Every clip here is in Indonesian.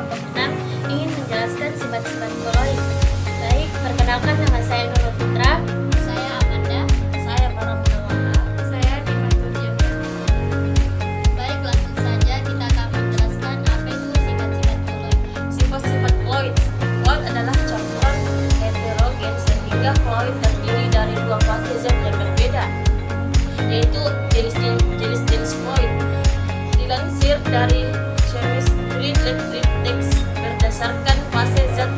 kelompok 6 ingin menjelaskan sifat-sifat koloid. Baik, perkenalkan, nama saya Nurul Fitra. Saya Amanda. Saya Farah Munawwara. Saya Dimantul Jamil. Baik, langsung saja kita akan menjelaskan apa itu sifat-sifat koloid. Sifat-sifat koloid. Koloid adalah campuran heterogen sehingga koloid terdiri dari dua fase zat yang berbeda, yaitu jenis-jenis koloid. Dilansir dari Chemistry Text, berdasarkan fase zat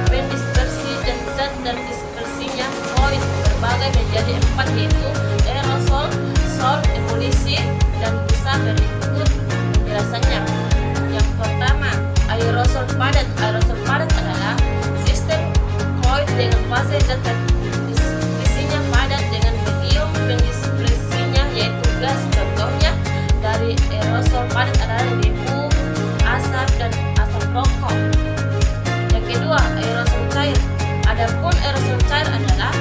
pendispersi dan zat terdispersinya koloid berbagi menjadi 4, yaitu aerosol, sol, emulsi, dan busa. Berikut penjelasannya. Yang pertama, aerosol padat. Aerosol padat adalah sistem koloid dengan fase zat terdispersinya padat dengan medium pendispersinya yaitu gas. Contohnya dari aerosol padat adalah debu, asap, dan asap rokok. Yang kedua, aerosol cair. Adapun aerosol cair adalah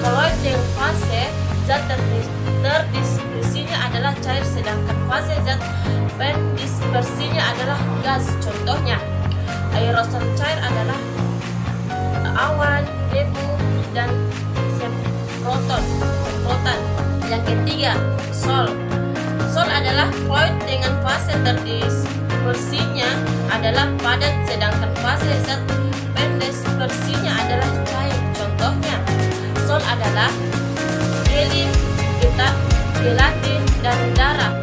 koloid dengan fase zat terdispersinya adalah cair, sedangkan fase zat pendispersinya adalah gas. Contohnya, aerosol cair adalah awan, debu, dan semprotan. Yang ketiga, sol. Sol adalah koloid dengan fase terdispersinya adalah padat, sedangkan fase zat pendispersinya adalah cair. Contohnya, sol adalah gelin, gelatin, dan darah.